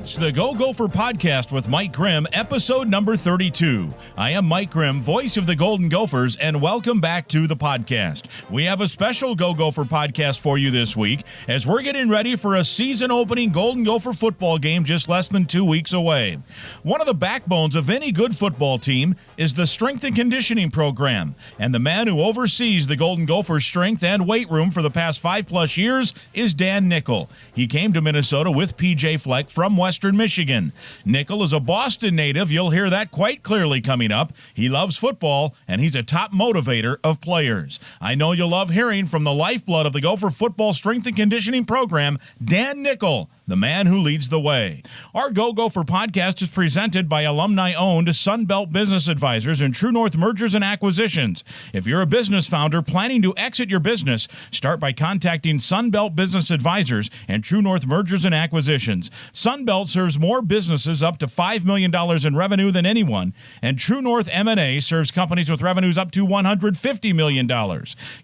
It's the Go Gopher Podcast with Mike Grimm, episode number 32. I am Mike Grimm, voice of the Golden Gophers, and welcome back to the podcast. We have a special Go Gopher podcast for you this week as we're getting ready for a season-opening Golden Gopher football game just less than 2 weeks away. One of the backbones of any good football team is the strength and conditioning program, and the man who oversees the Golden Gopher strength and weight room for the past 5+ years is Dan Nichol. He came to Minnesota with PJ Fleck from Western Michigan. Nichol is a Boston native. You'll hear that quite clearly coming up. He loves football, and he's a top motivator of players. I know you'll love hearing from the lifeblood of the Gopher football strength and conditioning program, Dan Nichol, the man who leads the way. Our Go Gopher podcast is presented by alumni-owned Sunbelt Business Advisors and True North Mergers and Acquisitions. If you're a business founder planning to exit your business, start by contacting Sunbelt Business Advisors and True North Mergers and Acquisitions. Sunbelt serves more businesses up to $5 million in revenue than anyone, and True North M&A serves companies with revenues up to $150 million.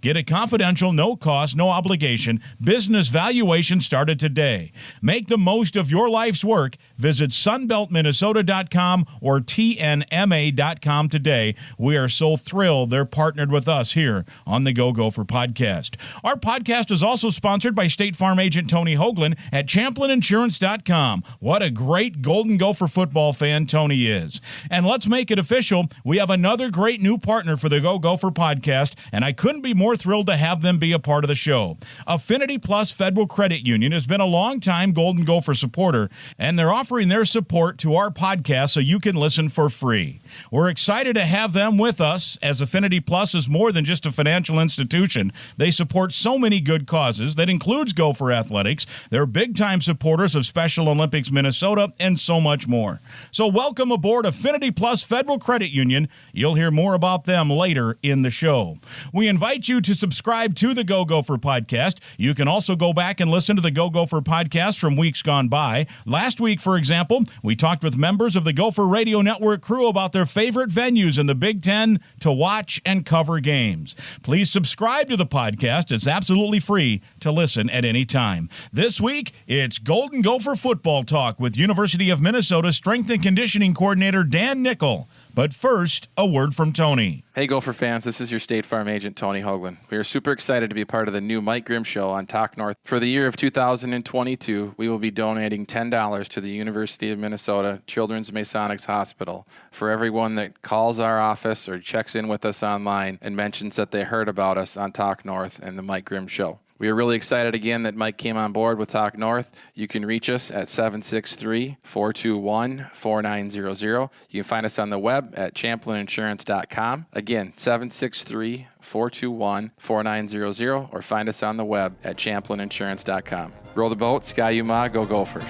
Get a confidential, no-cost, no-obligation business valuation started today. Make the most of your life's work. Visit sunbeltminnesota.com or tnma.com today. We are so thrilled they're partnered with us here on the Go Gopher podcast. Our podcast is also sponsored by State Farm agent Tony Hoagland at ChamplinInsurance.com. What a great Golden Gopher football fan Tony is. And let's make it official. We have another great new partner for the Go Gopher podcast, and I couldn't be more thrilled to have them be a part of the show. Affinity Plus Federal Credit Union has been a long-time Golden Gopher supporter, and they're offering their support to our podcast so you can listen for free. We're excited to have them with us, as Affinity Plus is more than just a financial institution. They support so many good causes that includes Gopher athletics. They're big-time supporters of Special Olympics Minnesota and so much more. So welcome aboard Affinity Plus Federal Credit Union. You'll hear more about them later in the show. We invite you to subscribe to the Go Gopher podcast. You can also go back and listen to the Go Gopher podcast from weeks gone by. Last week, for example, we talked with members of the Gopher Radio Network crew about their favorite venues in the Big Ten to watch and cover games. Please subscribe to the podcast. It's absolutely free to listen at any time. This week, it's Golden Gopher football talk with University of Minnesota strength and conditioning coordinator Dan Nichol. But first, a word from Tony. Hey Gopher fans, this is your State Farm agent Tony Hoagland. We are super excited to be part of the new Mike Grimm Show on Talk North. For the year of 2022, we will be donating $10 to the University of Minnesota Children's Masonics Hospital for everyone that calls our office or checks in with us online and mentions that they heard about us on Talk North and the Mike Grimm Show. We are really excited again that Mike came on board with Talk North. You can reach us at 763-421-4900. You can find us on the web at ChamplinInsurance.com. Again, 763-421-4900, or find us on the web at ChamplinInsurance.com. Roll the boat, Sky Yuma, go Gophers.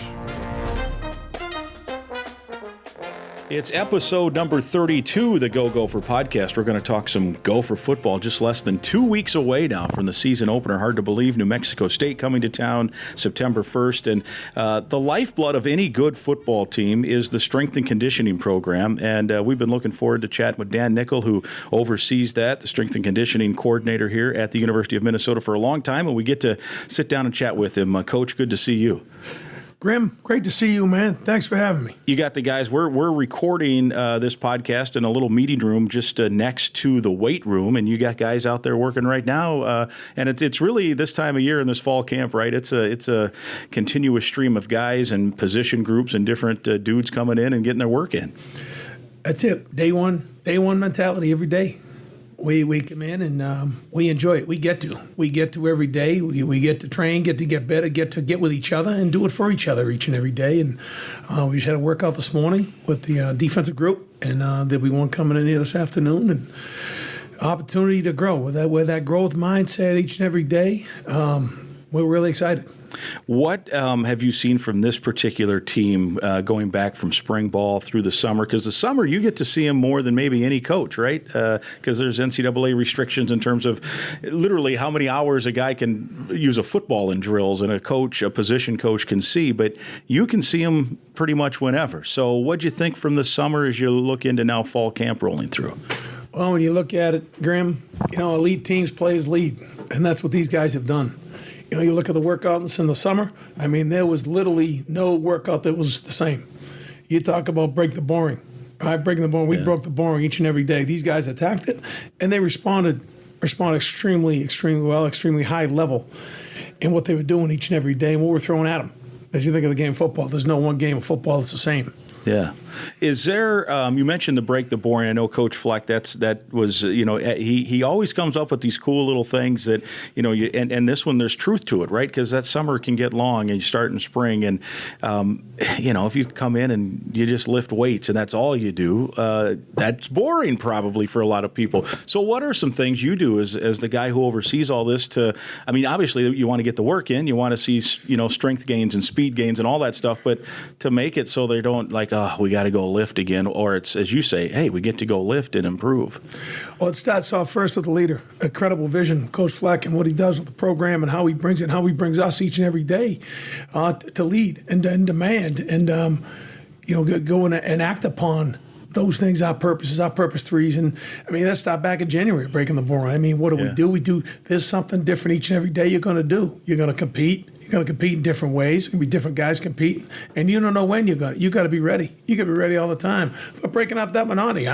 It's episode number 32 of the Go Gopher podcast. We're going to talk some Gopher football just less than 2 weeks away now from the season opener. Hard to believe, New Mexico State coming to town September 1st. And the lifeblood of any good football team is the strength and conditioning program. And we've been looking forward to chatting with Dan Nichol, who oversees that, the strength and conditioning coordinator here at the University of Minnesota for a long time. And we get to sit down and chat with him. Coach, good to see you. Grimm, great to see you, man. Thanks for having me. You got the guys. We're recording this podcast in a little meeting room just next to the weight room, and you got guys out there working right now. And it's really this time of year in this fall camp, right? It's a continuous stream of guys and position groups and different dudes coming in and getting their work in. That's it. Day one mentality every day. We come in and we enjoy it. We get to every day. We get to train, get to get better, get to get with each other and do it for each other each and every day. And we just had a workout this morning with the defensive group, and there'll be one coming in here this afternoon. And opportunity to grow with that growth mindset each and every day. We're really excited. What have you seen from this particular team going back from spring ball through the summer? Because the summer, you get to see them more than maybe any coach, right? Because there's NCAA restrictions in terms of literally how many hours a guy can use a football in drills and a position coach can see. But you can see them pretty much whenever. So what'd you think from the summer as you look into now fall camp rolling through? Well, when you look at it, Grimm, elite teams play as lead, and that's what these guys have done. You look at the workouts in the summer. I mean, there was literally no workout that was the same. You talk about break the boring. Right, breaking the boring. We broke the boring each and every day. These guys attacked it, and they responded extremely, extremely well, extremely high level in what they were doing each and every day and what we're throwing at them. As you think of the game of football, there's no one game of football that's the same. Yeah. Is there, you mentioned the break the boring. I know Coach Fleck, that was, he always comes up with these cool little things that, and this one, there's truth to it, right? Because that summer can get long and you start in spring. And, if you come in and you just lift weights and that's all you do, that's boring probably for a lot of people. So what are some things you do as the guy who oversees all this obviously you want to get the work in, you want to see, strength gains and speed gains and all that stuff, but to make it so they don't we got to go lift again, or it's, as you say, hey, we get to go lift and improve. Well, it starts off first with the leader, a credible vision, Coach Fleck, and what he does with the program and how he brings it, and how he brings us each and every day to lead and demand and, go and act upon those things, our purpose threes. And let's start back in January, breaking the boring. What do? We do, there's something different each and every day you're going to do. You're going to compete. You're going to compete in different ways. There's going to be different guys competing, and you don't know when you're going to. You got to be ready. You got to be ready all the time. But breaking up that monotony,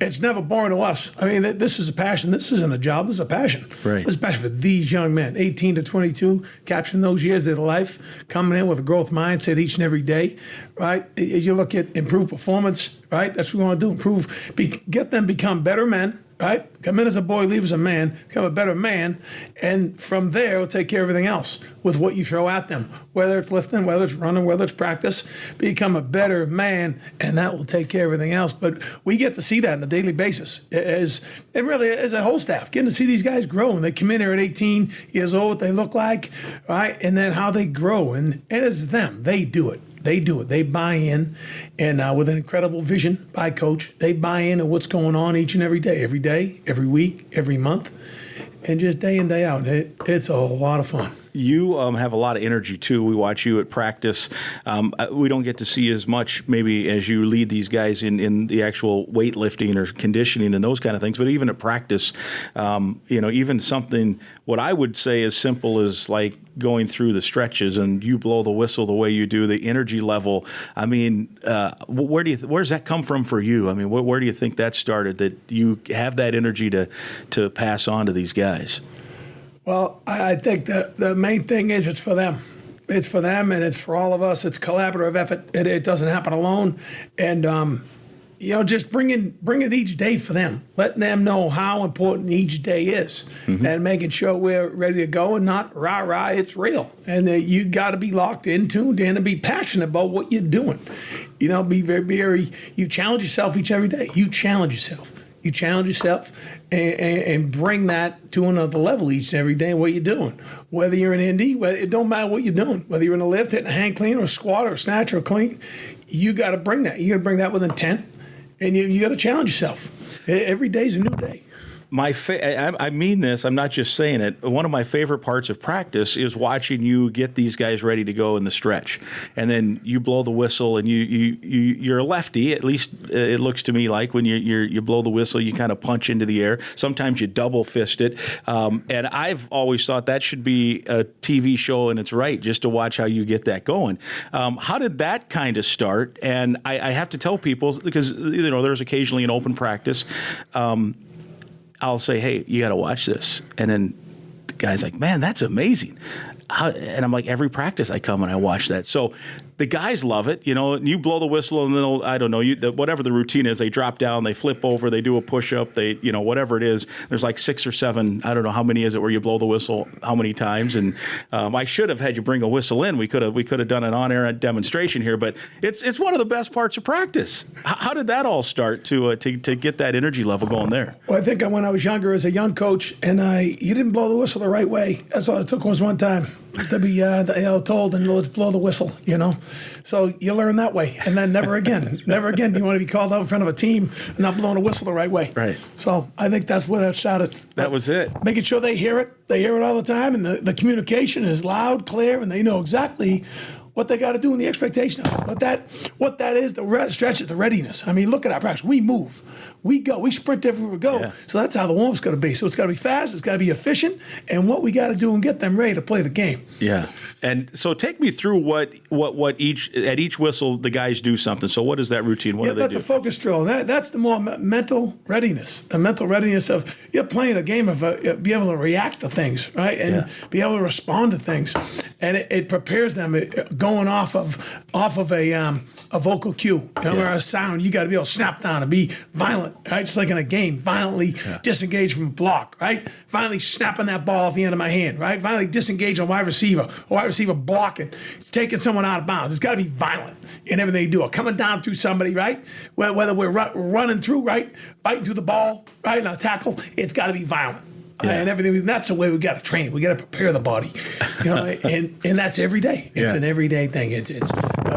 it's never boring to us. This is a passion. This isn't a job. This is a passion. Right. This is a passion for these young men, 18 to 22, capturing those years of their life, coming in with a growth mindset each and every day, right? As you look at improved performance, right? That's what we want to do. Get them become better men. Right? Come in as a boy, leave as a man, become a better man, and from there, we'll take care of everything else with what you throw at them. Whether it's lifting, whether it's running, whether it's practice, become a better man, and that will take care of everything else. But we get to see that on a daily basis as a whole staff, getting to see these guys grow. And they come in here at 18 years old, what they look like, right? And then how they grow. And it's them. They do it. They do it. They buy in, and with an incredible vision by Coach, they buy in on what's going on each and every day, every week, every month, and just day in, day out. It's a lot of fun. You have a lot of energy, too. We watch you at practice. We don't get to see as much maybe as you lead these guys in the actual weightlifting or conditioning and those kind of things. But even at practice, even something, what I would say as simple as like going through the stretches and you blow the whistle the way you do, the energy level. Where does that come from for you? Where do you think that started, that you have that energy to pass on to these guys? Well, I think the main thing is it's for them. It's for them, and it's for all of us. It's collaborative effort. It doesn't happen alone. And, just bring it each day for them. Letting them know how important each day is. Mm-hmm. And making sure we're ready to go and not rah-rah, it's real. And you got to be locked in, tuned in, and be passionate about what you're doing. Be very, you challenge yourself each and every day. You challenge yourself. You challenge yourself and bring that to another level each and every day in what you're doing. Whether you're in Indy, it don't matter what you're doing. Whether you're in a lift, hitting a hang clean or a squat or a snatch or a clean, you got to bring that. You got to bring that with intent, and you got to challenge yourself. Every day's a new day. I mean this, I'm not just saying it. One of my favorite parts of practice is watching you get these guys ready to go in the stretch. And then you blow the whistle, and you're a lefty, at least it looks to me like when you blow the whistle, you kind of punch into the air. Sometimes you double fist it. And I've always thought that should be a TV show in its right, just to watch how you get that going. How did that kind of start? And I have to tell people, because there's occasionally an open practice, I'll say, hey, you got to watch this. And then the guy's like, man, that's amazing. And I'm like, every practice I come and I watch that. So the guys love it. You blow the whistle, and then I don't know, whatever the routine is, they drop down, they flip over, they do a push-up, they, whatever it is. There's like 6 or 7, I don't know how many is it where you blow the whistle, how many times. And I should have had you bring a whistle in. We could have done an on-air demonstration here, but it's one of the best parts of practice. How did that all start to get that energy level going there? Well, I think when I was younger as a young coach, and you didn't blow the whistle the right way. That's all it took was one time to be told, and let's blow the whistle, So you learn that way, and then never again do you want to be called out in front of a team and not blowing a whistle the right way. Right. So I think that's where that started. That was it. Making sure they hear it. They hear it all the time, and the communication is loud, clear, and they know exactly what they got to do and the expectation of it. But what that is, the stretch is the readiness. Look at our practice. We move. We go. We sprint everywhere we go. Yeah. So that's how the warm-up's got to be. So it's got to be fast. It's got to be efficient. And what we got to do and get them ready to play the game. Yeah. And so take me through what each whistle the guys do something. So what is that routine? What do they that's do? a focus drill. That's the more mental readiness. A mental readiness of you're playing a game of be able to react to things, right, and be able to respond to things, and it prepares them going off of a vocal cue, or a sound. You got to be able to snap down and be violent, right? Just like in a game, violently disengage from a block, right? Violently snapping that ball off the end of my hand, right? Violently disengage on wide receiver, or wide receiver blocking, taking someone out of bounds. It's got to be violent in everything you do. Or coming down through somebody, right? Whether we're running through, right? Biting through the ball, right? And a tackle, it's got to be violent. And everything. That's the way we got to train. We got to prepare the body, and that's every day. It's an everyday thing. It's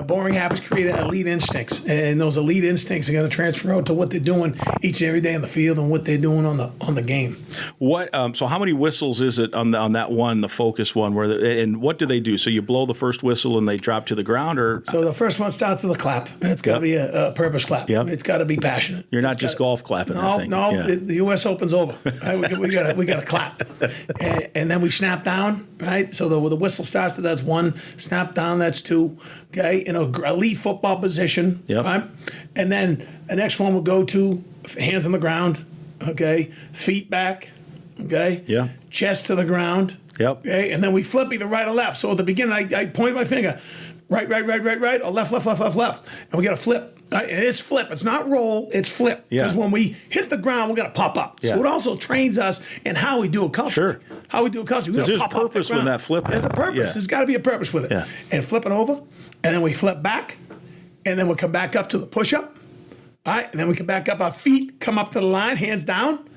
boring habits create elite instincts, and those elite instincts are going to transfer out to what they're doing each and every day in the field and what they're doing on the game. What? So how many whistles is it on that one, the focus one? And what do they do? So you blow the first whistle and they drop to the ground, or so the first one starts with a clap. It's got to be a purpose clap. It's got to be passionate. You're not just golf clapping. No. The U.S. Open's over. Right? We got to clap, and then we snap down. Right. So the whistle starts. That's one. Snap down. That's two. Okay. In a elite football position. Right. And then the next one will go to hands on the ground. Okay. Feet back. Okay. Yeah. Chest to the ground. Yep. Okay. And then we flip either right or left. So at the beginning, I point my finger, right, or left, and we got to flip. And it's flip. It's not roll. It's flip. Because when we hit the ground, we're going to pop up. So it also trains us in how we do a culture. Sure. How we do a culture. Because there's purpose when that flip. There's a purpose. There's got to be a purpose with it. Yeah. And flip it over, and then we flip back, and then we'll come back up to the push-up. All right. And then we come back up. Our feet come up to the line, hands down,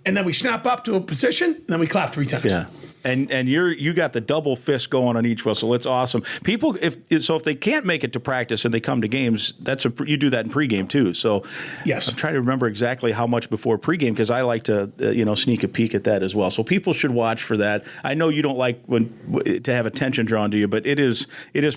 and then we snap up to a position, and then we clap 3 times. Yeah. And you got the double fist going on each whistle. It's awesome. People, if they can't make it to practice and they come to games, you do that in pregame too. So yes, I'm trying to remember exactly how much before pregame because I like to sneak a peek at that as well. So people should watch for that. I know you don't like to have attention drawn to you, but it is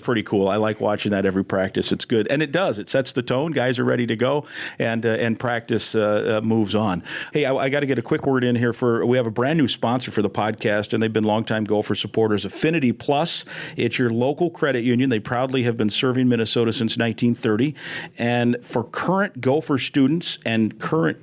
pretty cool. I like watching that every practice. It's good, and it does. It sets the tone. Guys are ready to go, and practice moves on. Hey, I got to get a quick word in here we have a brand new sponsor for the podcast, and they've been longtime Gopher supporters, Affinity Plus. It's your local credit union. They proudly have been serving Minnesota since 1930. And for current Gopher students and current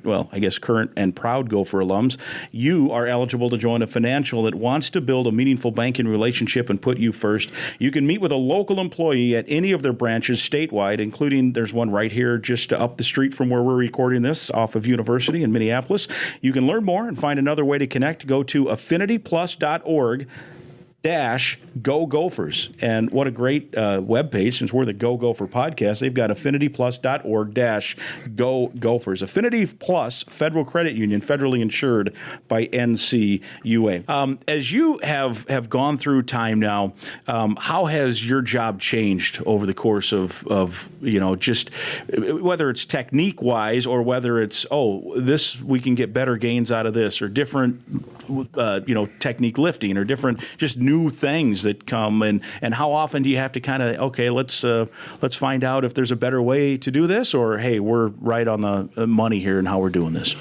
and proud Gopher alums, you are eligible to join a financial that wants to build a meaningful banking relationship and put you first. You can meet with a local employee at any of their branches statewide, including there's one right here just up the street from where we're recording this off of University in Minneapolis. You can learn more and find another way to connect. Go to affinityplus.org/Go Gophers. And what a great webpage, since we're the Go Gopher podcast. They've got affinityplus.org/Go Gophers. Affinity Plus Federal Credit Union, federally insured by NCUA. As you have gone through time now, how has your job changed over the course of just whether it's technique wise or whether it's this we can get better gains out of this, or different technique lifting, or different just new things that come, and how often do you have to kind of let's find out if there's a better way to do this, or hey, we're right on the money here in how we're doing this?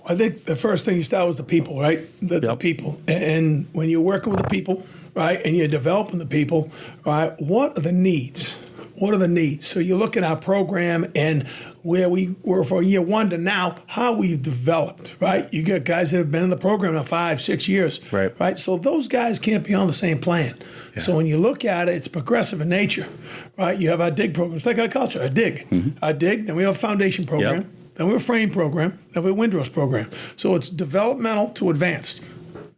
I think the first thing you start with the people, right? The people, and when you're working with the people, right, and you're developing the people, right, what are the needs? What are the needs? So you look at our program and where we were from year one to now, how we've developed, right? You get guys that have been in the program now 5-6 years, right? So those guys can't be on the same plan. Yeah. So when you look at it, it's progressive in nature, right? You have our DIG program. It's like our culture, our DIG. Mm-hmm. Our DIG, then we have a foundation program, then we have a frame program, then we have a windrows program. So it's developmental to advanced.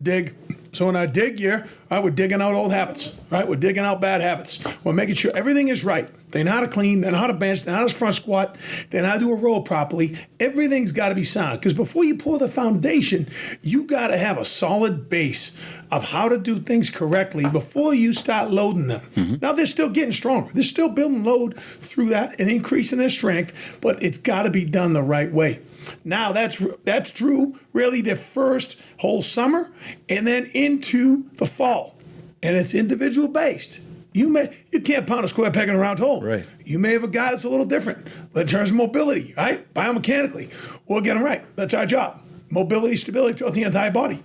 DIG. So in our dig year, right, we're digging out old habits, right? We're digging out bad habits. We're making sure everything is right. They know how to clean, they know how to bench, they know how to front squat, they know how to do a roll properly. Everything's got to be sound. Because before you pour the foundation, you got to have a solid base of how to do things correctly before you start loading them. Mm-hmm. Now, they're still getting stronger. They're still building load through that and increasing their strength, but it's got to be done the right way. Now, that's true really the first whole summer and then into the fall. And it's individual based. You can't pound a square peg in a round hole. Right. You may have a guy that's a little different in terms of mobility, right? Biomechanically. We'll get him right. That's our job. Mobility, stability throughout the entire body.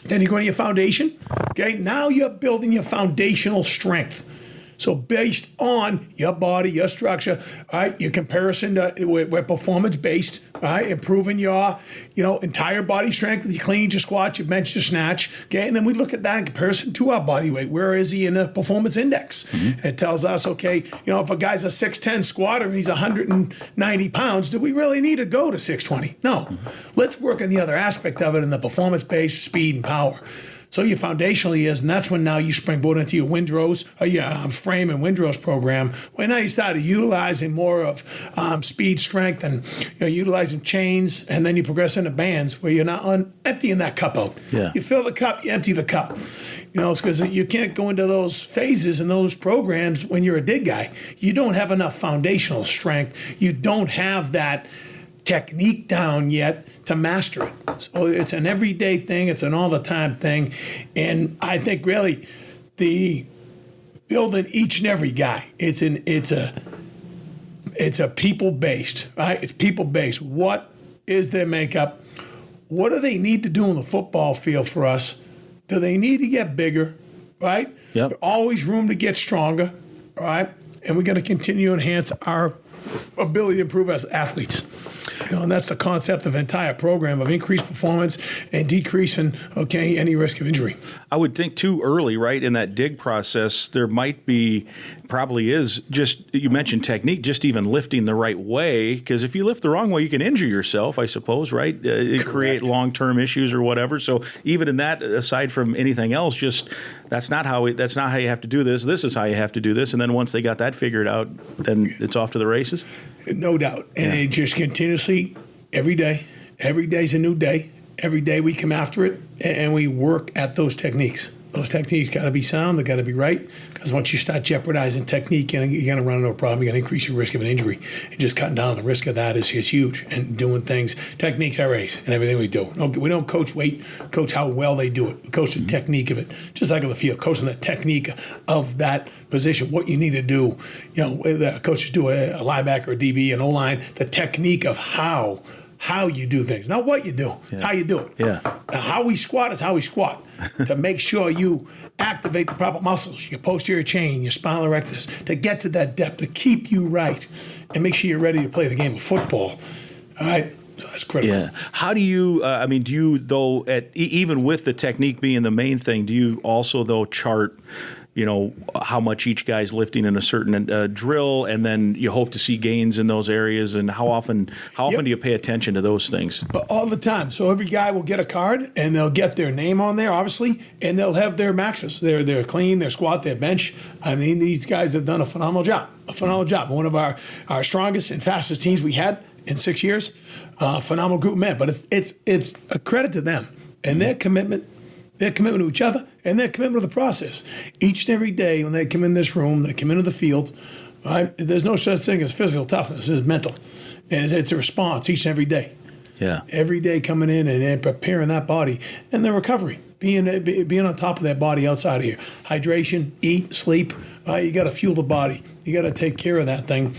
Then you go into your foundation. Okay, now you're building your foundational strength. So based on your body, your structure, all right, your comparison to we're performance-based, all right, improving your, entire body strength, your clean, your squat, your bench, your snatch, okay, and then we look at that in comparison to our body weight. Where is he in the performance index? Mm-hmm. It tells us, okay, if a guy's a 6'10" squatter and he's 190 pounds, do we really need to go to 620? No. Mm-hmm. Let's work on the other aspect of it in the performance-based speed and power. So your foundationally is, and that's when now you springboard into your Windrose, frame and Windrose program, where now you started utilizing more of speed, strength, and utilizing chains, and then you progress into bands where you're not emptying that cup out. Yeah. You fill the cup, you empty the cup. It's because you can't go into those phases and those programs when you're a dig guy. You don't have enough foundational strength. You don't have that technique down yet to master it. So it's an everyday thing. It's an all the time thing. And I think really the building each and every guy, it's a people based, right? It's people based. What is their makeup? What do they need to do on the football field for us? Do they need to get bigger, right? Yep. There's always room to get stronger, right? And we got to continue to enhance our ability to improve as athletes. And that's the concept of the entire program of increased performance and decreasing, any risk of injury. I would think too early, right, in that dig process, there probably is just, you mentioned technique, just even lifting the right way, because if you lift the wrong way, you can injure yourself, I suppose, right? Create long-term issues or whatever. So even in that, aside from anything else, just that's not how you have to do this. This is how you have to do this. And then once they got that figured out, then it's off to the races. No doubt. And it just continuously, every day's a new day. Every day we come after it and we work at those techniques. Those techniques got to be sound. They got to be right. Because once you start jeopardizing technique, you're going to run into a problem. You're going to increase your risk of an injury. And just cutting down the risk of that is huge. And doing things, techniques are race and everything we do. We don't coach weight, coach how well they do it. We coach the technique of it. Just like on the field, coaching the technique of that position, what you need to do. The coaches do a linebacker, a DB, an O-line, the technique of how you do things, not what you do. It's how you do it. Yeah. How we squat is how we squat to make sure you activate the proper muscles, your posterior chain, your spinal erectus, to get to that depth, to keep you right and make sure you're ready to play the game of football. All right? So that's critical. Yeah. How do you, do you, though, even with the technique being the main thing, do you also, though, chart how much each guy's lifting in a certain drill, and then you hope to see gains in those areas? And how often do you pay attention to those things? All the time. So every guy will get a card, and they'll get their name on there, obviously, and they'll have their maxes, their clean, their squat, their bench. I mean, these guys have done a phenomenal job. One of our strongest and fastest teams we had in 6 years. Phenomenal group of men. But it's a credit to them and their commitment to each other, and their commitment to the process. Each and every day when they come in this room, they come into the field, right? There's no such thing as physical toughness. It's mental. And it's a response each and every day. Yeah. Every day coming in and preparing that body and the recovery, being on top of that body outside of here. Hydration, eat, sleep. You got to fuel the body. You got to take care of that thing,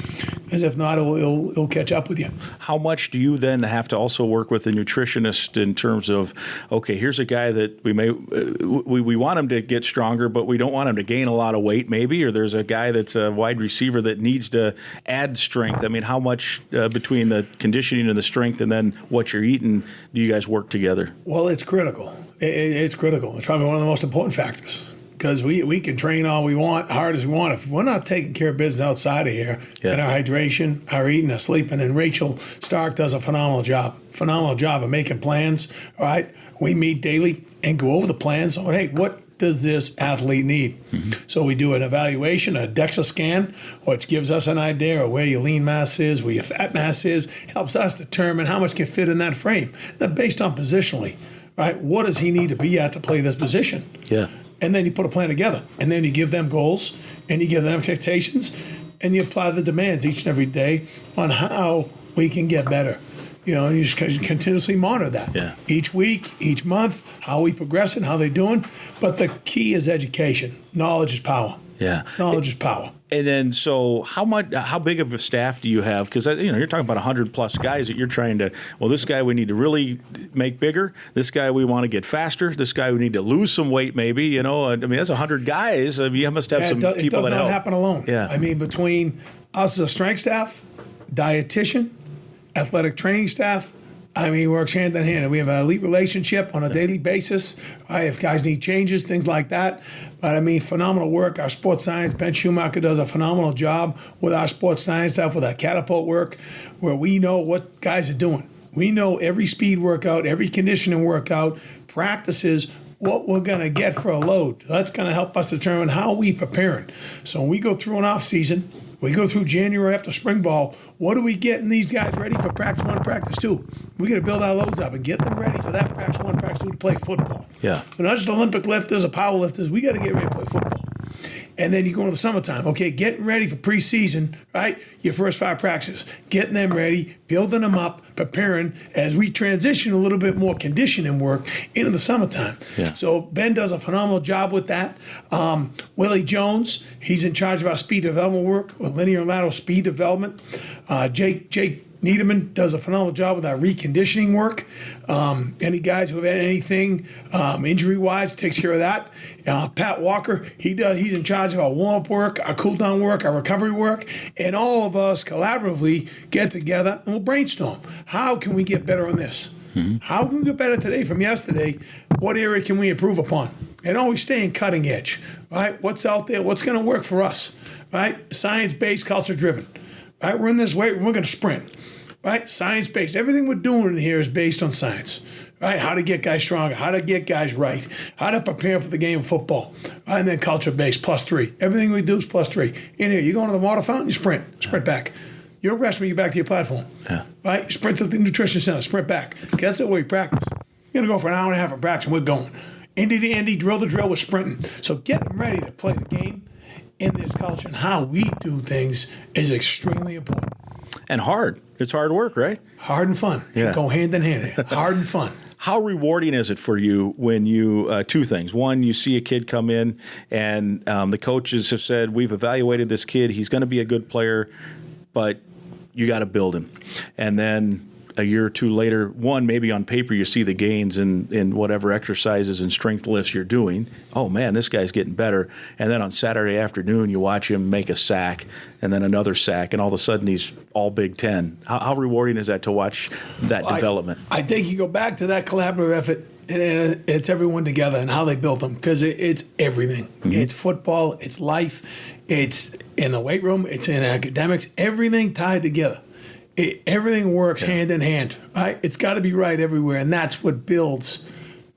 as if not, it'll catch up with you. How much do you then have to also work with a nutritionist in terms of, okay, here's a guy that we want him to get stronger, but we don't want him to gain a lot of weight, maybe, or there's a guy that's a wide receiver that needs to add strength. I mean, how much between the conditioning and the strength and then what you're eating do you guys work together? Well, it's critical. It's critical. It's probably one of the most important factors. Because we can train all we want, hard as we want. If we're not taking care of business outside of here, and our hydration, our eating, our sleeping, and Rachel Stark does a phenomenal job of making plans, all right? We meet daily and go over the plans on, hey, what does this athlete need? Mm-hmm. So we do an evaluation, a DEXA scan, which gives us an idea of where your lean mass is, where your fat mass is, helps us determine how much can fit in that frame. Then based on positionally, right, what does he need to be at to play this position? Yeah. And then you put a plan together, and then you give them goals, and you give them expectations, and you apply the demands each and every day on how we can get better. And you just continuously monitor that. Yeah. Each week, each month, how we progressing, how they doing. But the key is education. Knowledge is power. Yeah. Knowledge is power. And then, so how big of a staff do you have? Because you're talking about 100+ guys that you're trying to. Well, this guy we need to really make bigger. This guy we want to get faster. This guy we need to lose some weight, maybe. I mean, that's 100 guys. You must have some people that help. It does not happen alone. Yeah. I mean, between us as a strength staff, dietitian, athletic training staff, I mean, works hand in hand. We have an elite relationship on a daily basis. Right? If guys need changes, things like that. But I mean, phenomenal work. Our sports science, Ben Schumacher does a phenomenal job with our sports science stuff, with our catapult work, where we know what guys are doing. We know every speed workout, every conditioning workout, practices, what we're going to get for a load. That's going to help us determine how we preparing. So when we go through an off season, we go through January after spring ball, what are we getting these guys ready for practice 1, practice 2? We got to build our loads up and get them ready for that practice 1, practice 2 to play football. Yeah. We're not just Olympic lifters or power lifters. We got to get ready to play football. And then you go into the summertime. Okay, getting ready for preseason, right? Your first 5 practices. Getting them ready, building them up, preparing as we transition a little bit more conditioning work into the summertime. Yeah. So Ben does a phenomenal job with that. Willie Jones, he's in charge of our speed development work with linear and lateral speed development. Jake Niederman does a phenomenal job with our reconditioning work. Any guys who have had anything injury-wise takes care of that. Pat Walker, he's in charge of our warm-up work, our cool-down work, our recovery work, and all of us collaboratively get together and we'll brainstorm. How can we get better on this? Mm-hmm. How can we get better today from yesterday? What area can we improve upon? And always staying cutting edge, right? What's out there? What's going to work for us, right? Science-based, culture-driven, right? We're in this weight, we're going to sprint. Right? Science-based. Everything we're doing in here is based on science. Right? How to get guys stronger, how to get guys right, how to prepare for the game of football. Right? And then culture-based, +3. Everything we do is +3. In here, you go into the water fountain, you sprint back. You don't rest when you get back to your platform. Yeah. Right? You sprint to the nutrition center, sprint back. Okay, that's the way we practice. You're going to go for an hour and a half of practice, and we're going. Indy to Indy, drill to drill, we're sprinting. So getting ready to play the game in this culture and how we do things is extremely important. And hard. It's hard work, right? Hard and fun. Yeah. Go hand in hand. Hard and fun. How rewarding is it for you when you, 2 things. One, you see a kid come in and the coaches have said, we've evaluated this kid. He's going to be a good player, but you got to build him. And then a year or 2 later, one, maybe on paper you see the gains in whatever exercises and strength lifts you're doing. Oh, man, this guy's getting better. And then on Saturday afternoon, you watch him make a sack and then another sack, and all of a sudden he's all Big Ten. How rewarding is that to watch that development? I think you go back to that collaborative effort, and it's everyone together and how they built them, because it's everything. Mm-hmm. It's football, it's life, it's in the weight room, it's in academics, everything tied together. Everything works hand in hand, right? It's got to be right everywhere, and that's what builds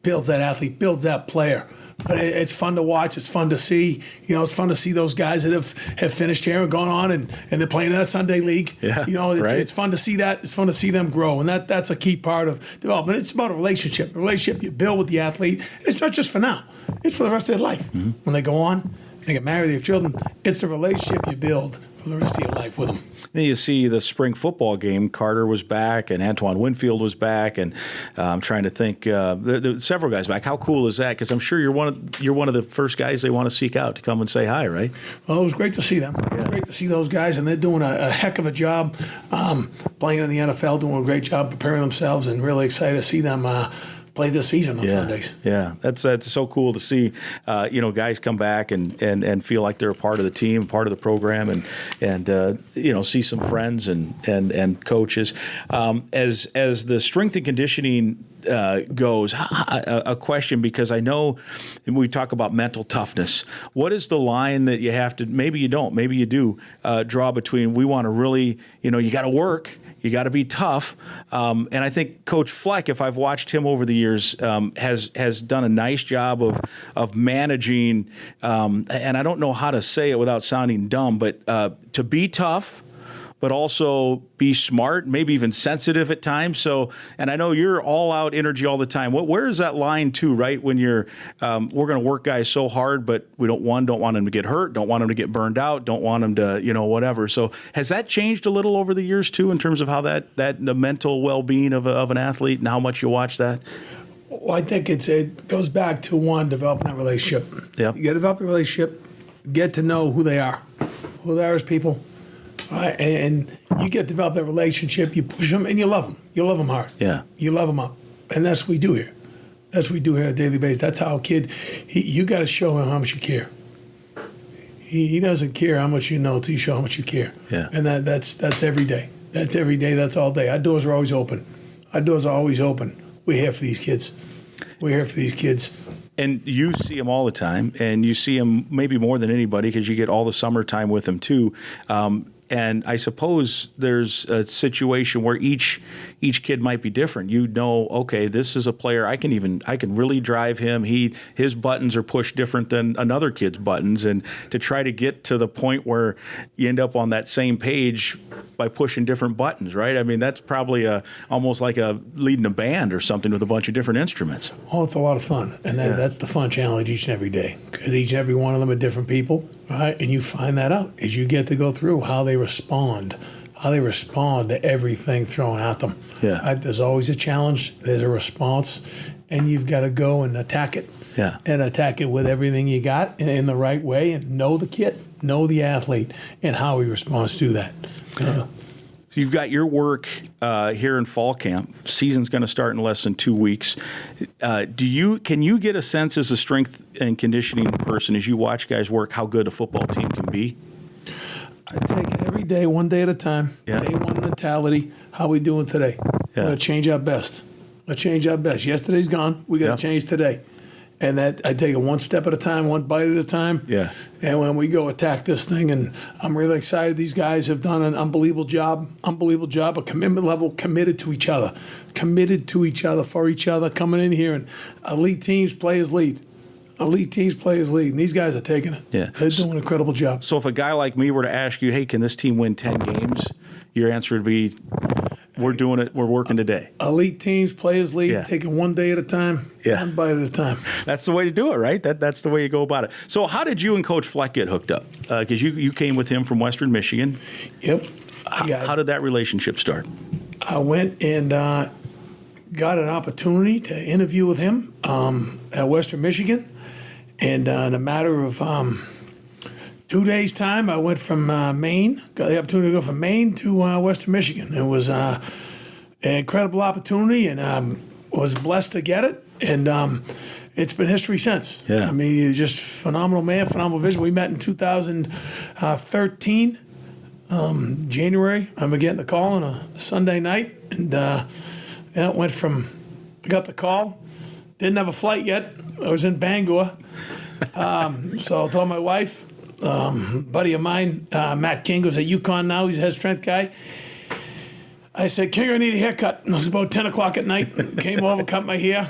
that athlete, builds that player. But it's fun to watch. It's fun to see. It's fun to see those guys that have finished here and gone on and they're playing in that Sunday league. Yeah, it's fun to see that. It's fun to see them grow, and that's a key part of development. It's about a relationship you build with the athlete. It's not just for now. It's for the rest of their life. Mm-hmm. When they go on, they get married, they have children. It's the relationship you build for the rest of your life with them. Then you see the spring football game. Carter was back, and Antoine Winfield was back, and I'm trying to think. There several guys back. How cool is that? Because I'm sure you're one of the first guys they want to seek out to come and say hi, right? Well, it was great to see them. It was great to see those guys, and they're doing a heck of a job playing in the NFL, doing a great job preparing themselves, and really excited to see them play this season on Sundays. Yeah, that's so cool to see. Guys come back and feel like they're a part of the team, part of the program, and see some friends and coaches. As the strength and conditioning goes, a question, because I know we talk about mental toughness. What is the line that you have to, maybe you don't, maybe you do, draw between we want to really, you got to work, you got to be tough. And I think Coach Fleck, if I've watched him over the years, has done a nice job of managing, and I don't know how to say it without sounding dumb, but to be tough, but also be smart, maybe even sensitive at times. So, and I know you're all out energy all the time. Where is that line too, right? When you're, we're going to work guys so hard, but we don't want them to get hurt, don't want them to get burned out, don't want them to, whatever. So has that changed a little over the years too, in terms of how the mental well-being of an athlete and how much you watch that? Well, I think it goes back to developing that relationship. Yep. You got to develop a relationship. get to know who they are as people. Right? And you get to develop that relationship. You push them and you love them. You love them hard. Yeah. You love them up. And that's what we do here. That's what we do here on a daily basis. That's how a kid, you got to show him how much you care. He doesn't care how much you know until you show how much you care. Yeah. And that's every day. That's every day. That's all day. Our doors are always open. Our doors are always open. We're here for these kids. We're here for these kids. And you see them all the time, and you see them maybe more than anybody because you get all the summertime with them too. And I suppose there's a situation where each kid might be different. You know, okay, this is a player I can really drive him. His buttons are pushed different than another kid's buttons, and to try to get to the point where you end up on that same page by pushing different buttons, right? I mean, that's probably almost like leading a band or something with a bunch of different instruments. Oh, it's a lot of fun, and that's the fun challenge each and every day because each and every one of them are different people, right? And you find that out as you get to go through how they respond to everything thrown at them. Yeah. There's always a challenge. There's a response, and you've got to go and attack it. Yeah. And attack it with everything you got in the right way, and know the kid, know the athlete, and how he responds to that. So you've got your work here in fall camp. Season's going to start in less than 2 weeks. Can you get a sense as a strength and conditioning person as you watch guys work how good a football team can be? I take it every day, one day at a time. Yeah. Day one mentality. How we doing today? Yeah. We're going to change our best. Yesterday's gone. We got to change today. And that I take it one step at a time, one bite at a time. Yeah. And when we go attack this thing, and I'm really excited. These guys have done an unbelievable job, a commitment level, committed to each other, for each other, coming in here. And elite teams play as lead. And these guys are taking it. Yeah. They're doing an incredible job. So if a guy like me were to ask you, hey, can this team win 10 games? Your answer would be, we're doing it. We're working today. Elite teams play as lead, Yeah. taking one day at a time, one bite at a time. That's the way to do it, right? That's the way you go about it. So how did you and Coach Fleck get hooked up? Because you came with him from Western Michigan. Yep. How did that relationship start? I went and got an opportunity to interview with him at Western Michigan. And in a matter of 2 days' time, I went from Maine, got the opportunity to go from Maine to Western Michigan. It was an incredible opportunity, and was blessed to get it. And it's been history since. Yeah. I mean, he's just phenomenal man, phenomenal vision. We met in 2013, January. I remember getting the call on a Sunday night, and it went from, I got the call, didn't have a flight yet. I was in Bangor. So I told my wife, buddy of mine, Matt King, who's at UConn now, he's a head strength guy. I said, King, I need a haircut. It was about 10 o'clock at night. Came over, cut my hair,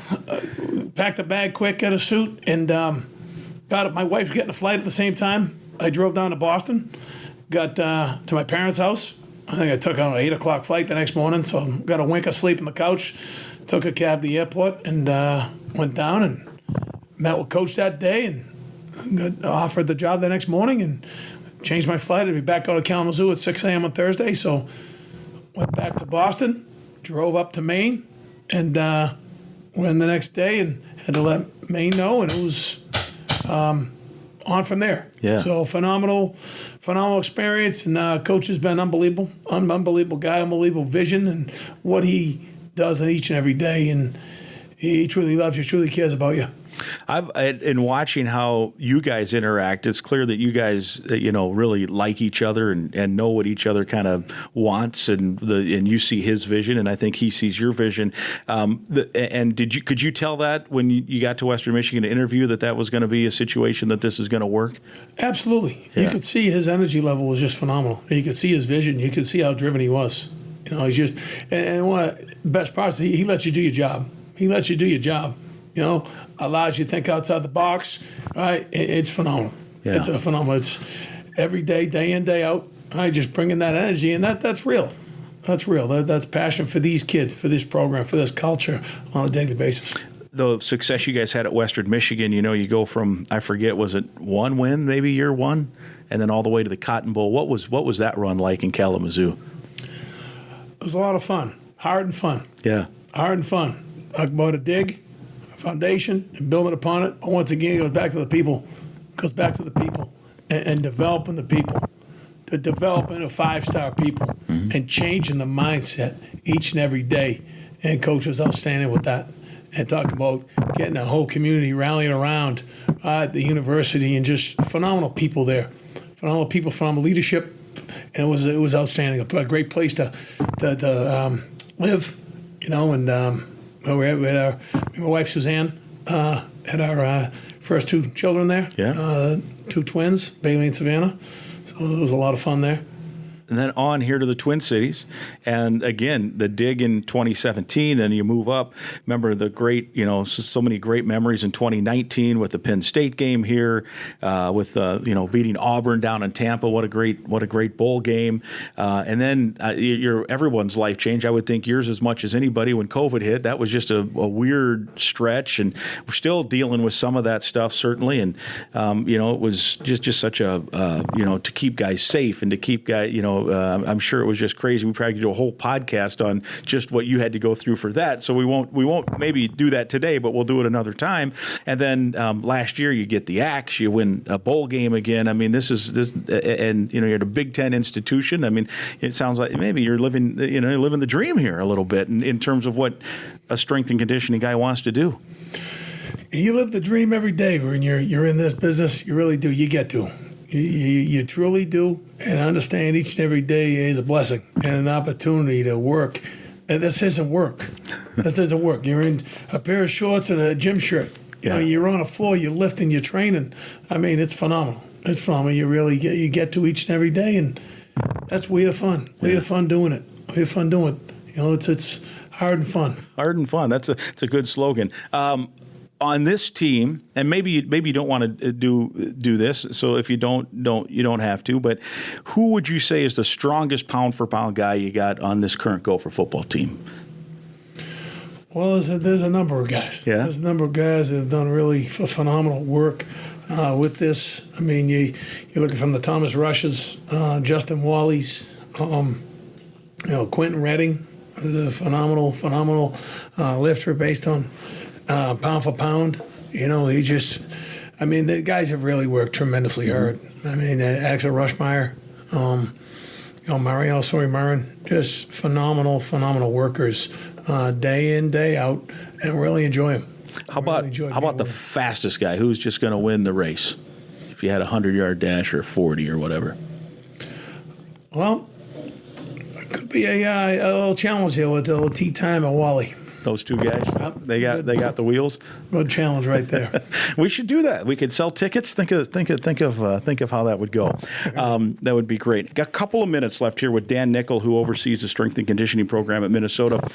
packed a bag quick, got a suit, and got it. My wife's getting a flight at the same time. I drove down to Boston, got to my parents' house. I think I took an 8 o'clock flight the next morning, so got a wink of sleep on the couch, took a cab to the airport, and went down and met with Coach that day, and got offered the job the next morning, and changed my flight. I'd be back out of Kalamazoo at 6 a.m. on Thursday, so went back to Boston, drove up to Maine, and went the next day and had to let Maine know, and it was on from there. Yeah. So phenomenal experience, and Coach has been unbelievable guy, unbelievable vision, and what he does each and every day, and he truly loves you, truly cares about you. In watching how you guys interact, it's clear that you guys, really like each other and know what each other kind of wants, and you see his vision, and I think he sees your vision. Could you tell that when you got to Western Michigan to interview that was going to be a situation that this is going to work? Absolutely. Yeah. You could see his energy level was just phenomenal. You could see his vision. You could see how driven he was. He's just, and one of the best parts, he lets you do your job. Allows you to think outside the box, right? It's phenomenal. Yeah. It's phenomenal. It's every day, day in, day out, right? Just bringing that energy, and that's real. That's real. That's passion for these kids, for this program, for this culture on a daily basis. The success you guys had at Western Michigan, you go from, I forget, was it one win, maybe year one, and then all the way to the Cotton Bowl. What was that run like in Kalamazoo? It was a lot of fun. Hard and fun. Yeah. Hard and fun. Talk about a dig, a foundation, and building upon it. But once again, it goes back to the people. and developing the people, to developing a 5-star people, and changing the mindset each and every day. And Coach was outstanding with that. And talk about getting the whole community rallying around the university, and just phenomenal people there, phenomenal people, phenomenal leadership, and it was outstanding. A great place to live, And we had my wife Suzanne had our first 2 children there, 2 twins, Bailey and Savannah. So it was a lot of fun there. And then on here to the Twin Cities. And again, the dig in 2017, and you move up. Remember the great, so many great memories in 2019 with the Penn State game here, with beating Auburn down in Tampa. What a great bowl game. And then everyone's life changed. I would think yours as much as anybody when COVID hit. That was just a weird stretch, and we're still dealing with some of that stuff certainly. And it was just such a to keep guys safe and to keep guys I'm sure it was just crazy. We probably could do a whole podcast on just what you had to go through for that. So we won't maybe do that today, but we'll do it another time. And then last year you get the axe, you win a bowl game again. I mean, this, and you're at a Big Ten institution. I mean, it sounds like maybe you're living the dream here a little bit in terms of what a strength and conditioning guy wants to do. You live the dream every day when you're in this business. You really do. You get to. You truly do, and understand each and every day is a blessing and an opportunity to work. And this isn't work. This isn't work. You're in a pair of shorts and a gym shirt. You're on a floor. You're lifting. You're training. I mean, it's phenomenal. It's phenomenal. You really get to each and every day, and that's we have fun. We have fun doing it. We have fun doing it. It's hard and fun. Hard and fun. It's a good slogan. On this team, and maybe you don't want to do this, so if you don't have to. But who would you say is the strongest pound for pound guy you got on this current Gopher football team? Well, there's a number of guys. Yeah. There's a number of guys that have done really phenomenal work with this. I mean, you're looking from the Thomas Rushes, Justin Walleys, Quentin Redding, who's a phenomenal lifter based on pound for pound. The guys have really worked tremendously hard. I mean, Axel Rushmeyer, Mariano Sori-Marin, just phenomenal workers day in, day out, and really enjoy them. How about the fastest guy? Who's just going to win the race? If you had a 100-yard dash or 40 or whatever. Well, it could be a little challenge here with the little tea time at Wally. Those 2 guys, they got the wheels. Good challenge right there. We should do that. We could sell tickets. Think of how that would go. That would be great. Got a couple of minutes left here with Dan Nichol, who oversees the strength and conditioning program at Minnesota.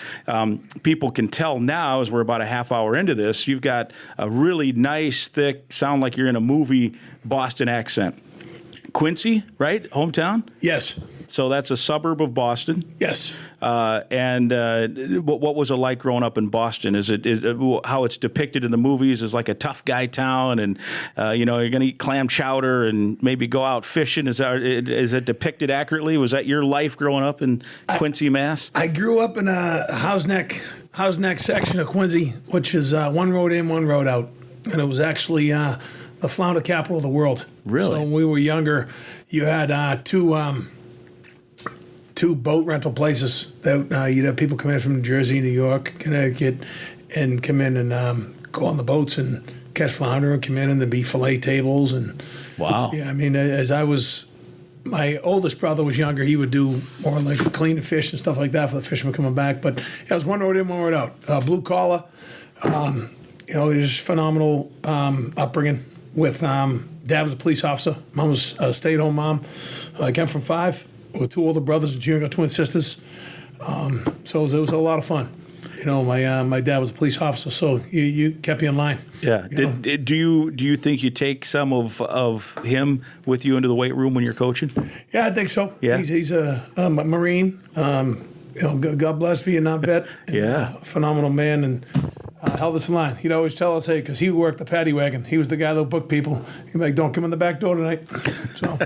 People can tell now, as we're about a half hour into this, you've got a really nice, thick, sound like you're in a movie Boston accent. Quincy, right? Hometown? Yes. So that's a suburb of Boston. Yes. And what was it like growing up in Boston? Is how it's depicted in the movies as like a tough guy town, and you're going to eat clam chowder and maybe go out fishing? Is it depicted accurately? Was that your life growing up in Quincy, Mass? I grew up in a House Neck section of Quincy, which is one road in, one road out, and it was actually the flounder capital of the world. Really? So when we were younger, you had two boat rental places that you'd have people come in from New Jersey, New York, Connecticut, and come in and go on the boats and catch flounder, and come in and there'd be fillet tables. And wow. Yeah, I mean, my oldest brother was younger, he would do more like cleaning fish and stuff like that for the fishermen coming back. But it was one road in, one road out. Blue collar, it was phenomenal upbringing with dad was a police officer, mom was a stay-at-home mom. I came from 5 with 2 older brothers and junior twin sisters. So it was a lot of fun. My dad was a police officer, so you kept you in line. Yeah. Do you think you take some of him with you into the weight room when you're coaching? Yeah, I think so. Yeah. He's a Marine. God bless Vietnam vet. Yeah. Phenomenal man, and held us in line. He'd always tell us, hey, because he worked the paddy wagon. He was the guy that would book people. He'd be like, don't come in the back door tonight. So.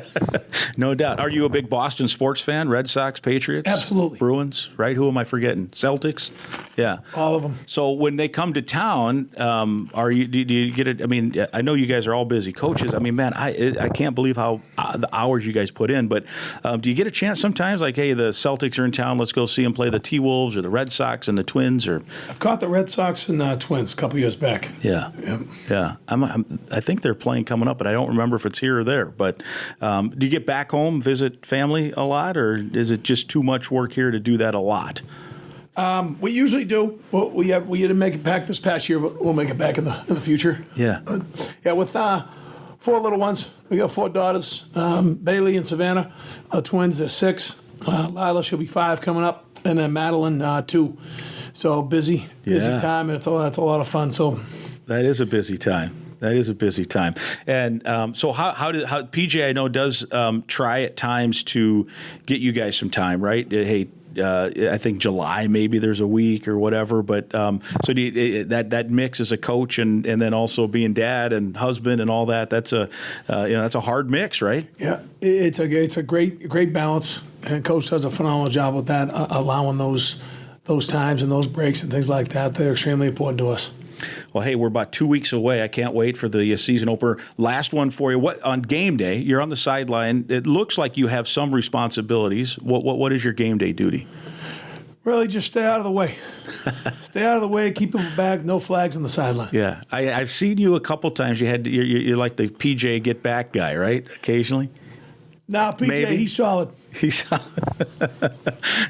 No doubt. Are you a big Boston sports fan? Red Sox, Patriots? Absolutely. Bruins, right? Who am I forgetting? Celtics? Yeah. All of them. So when they come to town, do you get it? I mean, I know you guys are all busy coaches. I mean, man, I can't believe how the hours you guys put in. But do you get a chance sometimes? Like, hey, the Celtics are in town. Let's go see them play the T-Wolves or the Red Sox and the Twins. Or I've caught the Red Sox and Twins a couple years back. Yeah, yeah. I think they're playing coming up, but I don't remember if it's here or there. But do you get back home, visit family a lot, or is it just too much work here to do that a lot? We usually do. Well, we didn't make it back this past year, but we'll make it back in the future. Yeah. With 4 little ones. We got 4 daughters, Bailey and Savannah. Twins, they're 6. Lila, she'll be 5 coming up, and then Madeline, 2. So busy time, and it's a lot of fun. So that is a busy time. And so how PJ, I know, does try at times to get you guys some time, right? Hey, I think July maybe there's a week or whatever. But so that mix as a coach and then also being dad and husband and all that. That's a hard mix, right? Yeah, it's a great balance, and Coach does a phenomenal job with that, allowing those times and those breaks and things like that. They're extremely important to us. Well, hey, we're about 2 weeks away. I can't wait for the season opener. Last one for you. What on game day? You're on the sideline. It looks like you have some responsibilities. What is your game day duty? Really, just stay out of the way. Stay out of the way. Keep them back. No flags on the sideline. Yeah, I've seen you a couple times. You're like the PJ get back guy, right? Occasionally. No, PJ, Maybe. he's solid. He's solid.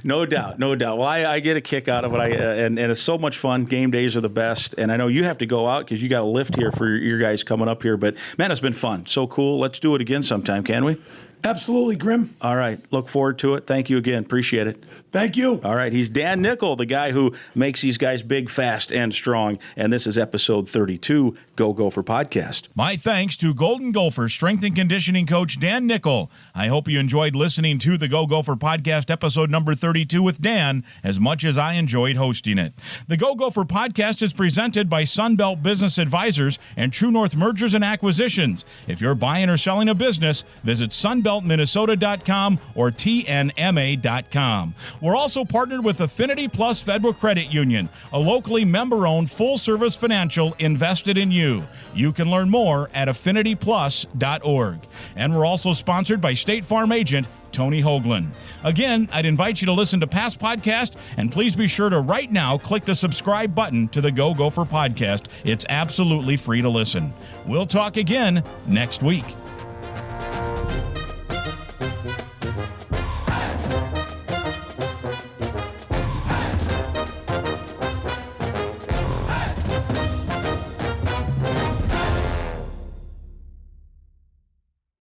No doubt. Well, I get a kick out of it, and it's so much fun. Game days are the best, and I know you have to go out because you got a lift here for your guys coming up here. But man, it's been fun. So cool. Let's do it again sometime, can we? Absolutely, Grim. All right. Look forward to it. Thank you again. Appreciate it. Thank you. All right. He's Dan Nichol, the guy who makes these guys big, fast, and strong. And this is episode 32, Go Gopher Podcast. My thanks to Golden Gopher strength and conditioning coach Dan Nichol. I hope you enjoyed listening to the Go Gopher Podcast episode number 32 with Dan as much as I enjoyed hosting it. The Go Gopher Podcast is presented by Sunbelt Business Advisors and True North Mergers and Acquisitions. If you're buying or selling a business, visit sunbeltminnesota.com or tnma.com. We're also partnered with Affinity Plus Federal Credit Union, a locally member-owned full-service financial invested in you. You can learn more at affinityplus.org. And we're also sponsored by State Farm agent Tony Hoagland. Again, I'd invite you to listen to past podcasts, and please be sure to right now click the subscribe button to the Go Gopher Podcast. It's absolutely free to listen. We'll talk again next week.